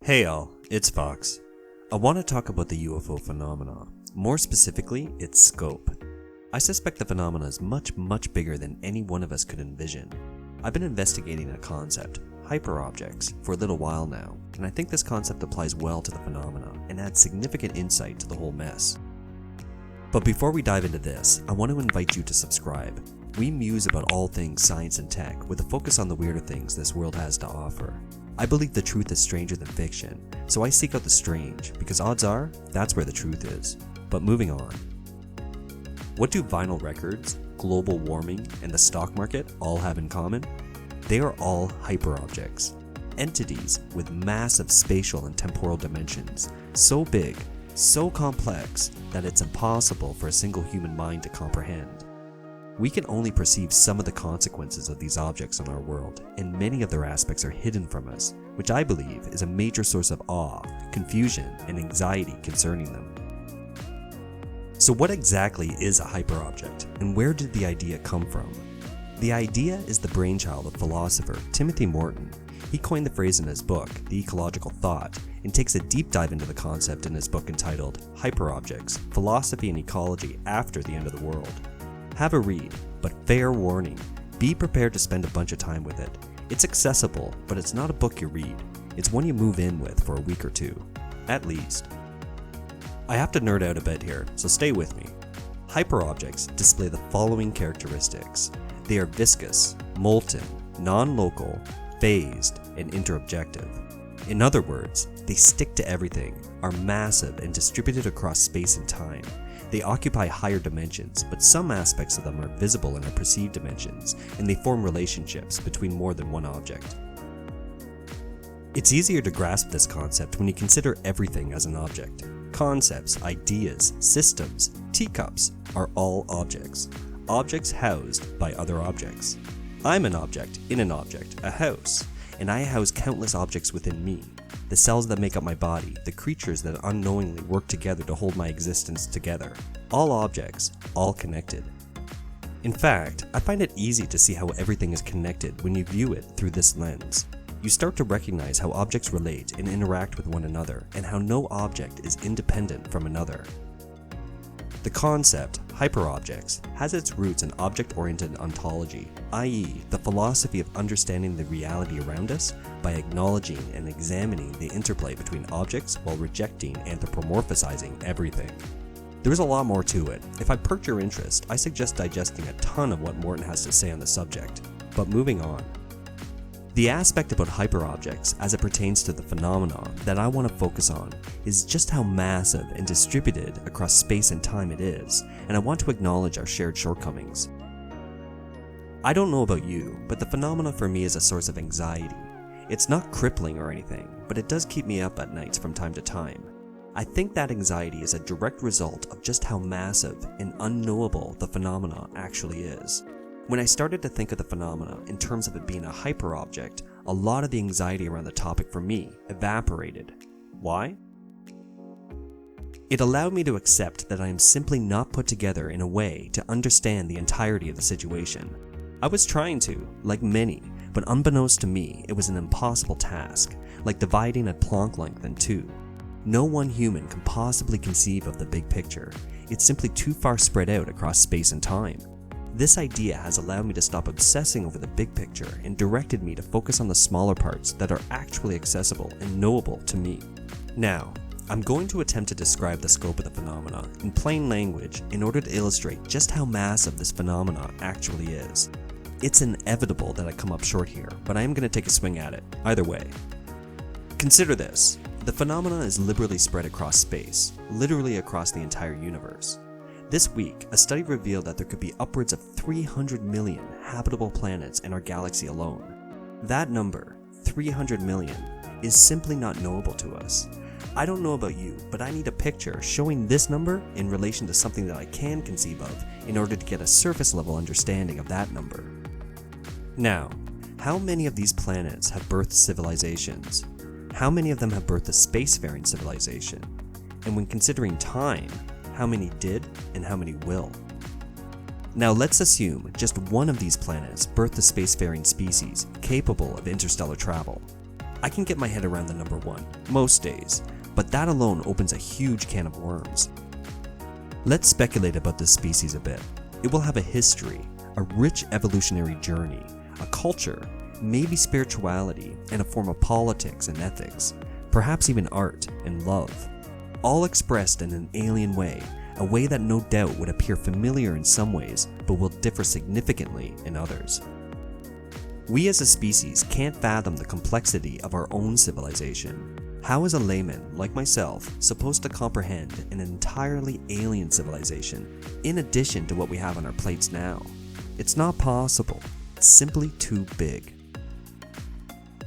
Hey all, it's Fox. I want to talk about the UFO phenomena, more specifically its scope. I suspect the phenomena is much bigger than any one of us could envision. I've been investigating a concept, hyperobjects, for a little while now, and I think this concept applies well to the phenomena and adds significant insight to the whole mess. But before we dive into this, I want to invite you to subscribe. We muse about all things science and tech with a focus on the weirder things this world has to offer. I believe the truth is stranger than fiction, so I seek out the strange, because odds are, that's where the truth is. But moving on. What do vinyl records, global warming, and the stock market all have in common? They are all hyperobjects. Entities with massive spatial and temporal dimensions, so big, so complex, that it's impossible for a single human mind to comprehend. We can only perceive some of the consequences of these objects on our world, and many of their aspects are hidden from us, which I believe is a major source of awe, confusion, and anxiety concerning them. So what exactly is a hyperobject, and where did the idea come from? The idea is the brainchild of philosopher Timothy Morton. He coined the phrase in his book, The Ecological Thought, and takes a deep dive into the concept in his book entitled Hyperobjects, Philosophy and Ecology After the End of the World. Have a read, but fair warning, be prepared to spend a bunch of time with it. It's accessible, but it's not a book you read. It's one you move in with for a week or two, at least. I have to nerd out a bit here, so stay with me. Hyperobjects display the following characteristics. They are viscous, molten, non-local, phased, and interobjective. In other words, they stick to everything, are massive and distributed across space and time. They occupy higher dimensions, but some aspects of them are visible in our perceived dimensions, and they form relationships between more than one object. It's easier to grasp this concept when you consider everything as an object. Concepts, ideas, systems, teacups are all objects. Objects housed by other objects. I'm an object in an object, a house, and I house countless objects within me. The cells that make up my body, the creatures that unknowingly work together to hold my existence together. All objects, all connected. In fact, I find it easy to see how everything is connected when you view it through this lens. You start to recognize how objects relate and interact with one another, and how no object is independent from another. The concept, hyperobjects, has its roots in object-oriented ontology, i.e., the philosophy of understanding the reality around us by acknowledging and examining the interplay between objects while rejecting anthropomorphizing everything. There's a lot more to it. If I perked your interest, I suggest digesting a ton of what Morton has to say on the subject. But moving on. The aspect about hyperobjects as it pertains to the phenomena that I want to focus on is just how massive and distributed across space and time it is, and I want to acknowledge our shared shortcomings. I don't know about you, but the phenomena for me is a source of anxiety. It's not crippling or anything, but it does keep me up at nights from time to time. I think that anxiety is a direct result of just how massive and unknowable the phenomena actually is. When I started to think of the phenomena in terms of it being a hyperobject, a lot of the anxiety around the topic for me evaporated. Why? It allowed me to accept that I am simply not put together in a way to understand the entirety of the situation. I was trying to, like many, but unbeknownst to me, it was an impossible task, like dividing a Planck length in two. No one human can possibly conceive of the big picture. It's simply too far spread out across space and time. This idea has allowed me to stop obsessing over the big picture and directed me to focus on the smaller parts that are actually accessible and knowable to me. Now, I'm going to attempt to describe the scope of the phenomena in plain language in order to illustrate just how massive this phenomena actually is. It's inevitable that I come up short here, but I am going to take a swing at it, either way. Consider this. The phenomena is liberally spread across space, literally across the entire universe. This week, a study revealed that there could be upwards of 300 million habitable planets in our galaxy alone. That number, 300 million, is simply not knowable to us. I don't know about you, but I need a picture showing this number in relation to something that I can conceive of in order to get a surface level understanding of that number. Now, how many of these planets have birthed civilizations? How many of them have birthed a spacefaring civilization? And when considering time, how many did and how many will? Now let's assume just one of these planets birthed a spacefaring species capable of interstellar travel. I can get my head around the number 1, most days, but that alone opens a huge can of worms. Let's speculate about this species a bit. It will have a history, a rich evolutionary journey, a culture, maybe spirituality, and a form of politics and ethics, perhaps even art and love, all expressed in an alien way, a way that no doubt would appear familiar in some ways, but will differ significantly in others. We as a species can't fathom the complexity of our own civilization. How is a layman, like myself, supposed to comprehend an entirely alien civilization, in addition to what we have on our plates now? It's not possible. It's simply too big.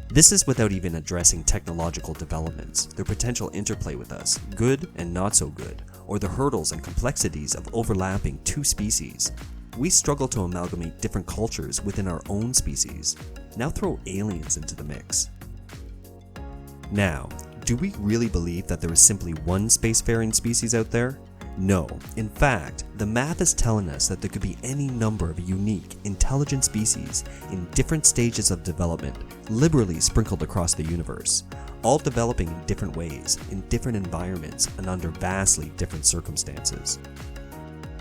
This is without even addressing technological developments, their potential interplay with us, good and not so good, or the hurdles and complexities of overlapping two species. We struggle to amalgamate different cultures within our own species. Now throw aliens into the mix. Now, do we really believe that there is simply one spacefaring species out there? No. In fact, the math is telling us that there could be any number of unique, intelligent species in different stages of development, liberally sprinkled across the universe, all developing in different ways, in different environments, and under vastly different circumstances.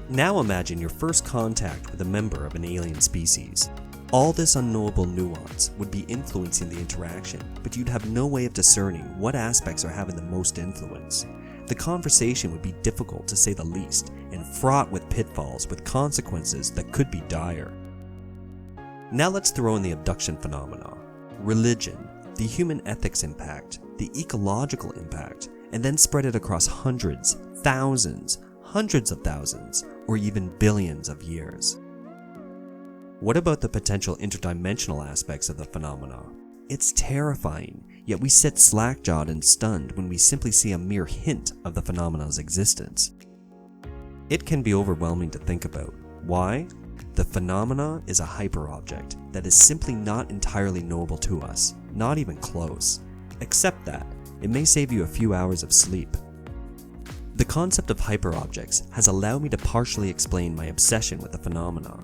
Now imagine your first contact with a member of an alien species. All this unknowable nuance would be influencing the interaction, but you'd have no way of discerning what aspects are having the most influence. The conversation would be difficult to say the least, and fraught with pitfalls with consequences that could be dire. Now let's throw in the abduction phenomena, religion, the human ethics impact, the ecological impact, and then spread it across hundreds, thousands, hundreds of thousands, or even billions of years. What about the potential interdimensional aspects of the phenomena? It's terrifying, yet we sit slack-jawed and stunned when we simply see a mere hint of the phenomena's existence. It can be overwhelming to think about. Why? The phenomena is a hyperobject that is simply not entirely knowable to us, not even close. Except that, it may save you a few hours of sleep. The concept of hyperobjects has allowed me to partially explain my obsession with the phenomena.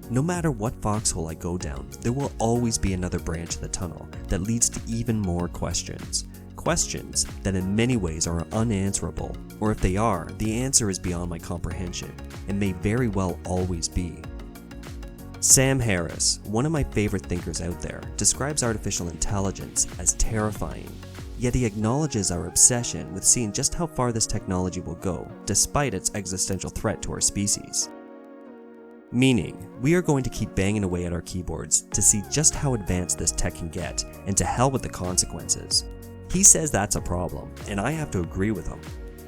No matter what foxhole I go down, there will always be another branch of the tunnel that leads to even more questions. Questions that in many ways are unanswerable, or if they are, the answer is beyond my comprehension, and may very well always be. Sam Harris, one of my favorite thinkers out there, describes artificial intelligence as terrifying, yet he acknowledges our obsession with seeing just how far this technology will go, despite its existential threat to our species. Meaning, we are going to keep banging away at our keyboards to see just how advanced this tech can get, and to hell with the consequences. He says that's a problem, and I have to agree with him.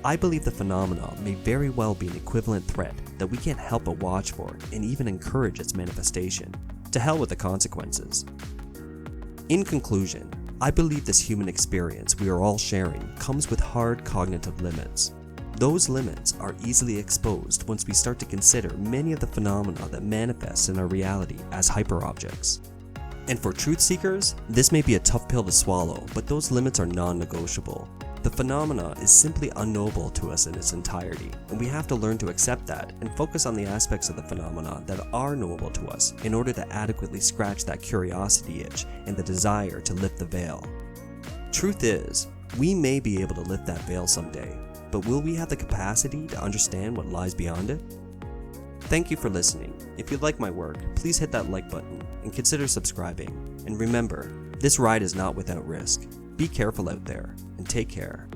I believe the phenomena may very well be an equivalent threat that we can't help but watch for and even encourage its manifestation. To hell with the consequences. In conclusion, I believe this human experience we are all sharing comes with hard cognitive limits. Those limits are easily exposed once we start to consider many of the phenomena that manifest in our reality as hyperobjects. And for truth seekers, this may be a tough pill to swallow, but those limits are non-negotiable. The phenomena is simply unknowable to us in its entirety, and we have to learn to accept that and focus on the aspects of the phenomena that are knowable to us in order to adequately scratch that curiosity itch and the desire to lift the veil. Truth is, we may be able to lift that veil someday, but will we have the capacity to understand what lies beyond it? Thank you for listening. If you like my work, please hit that like button and consider subscribing. And remember, this ride is not without risk. Be careful out there, and take care.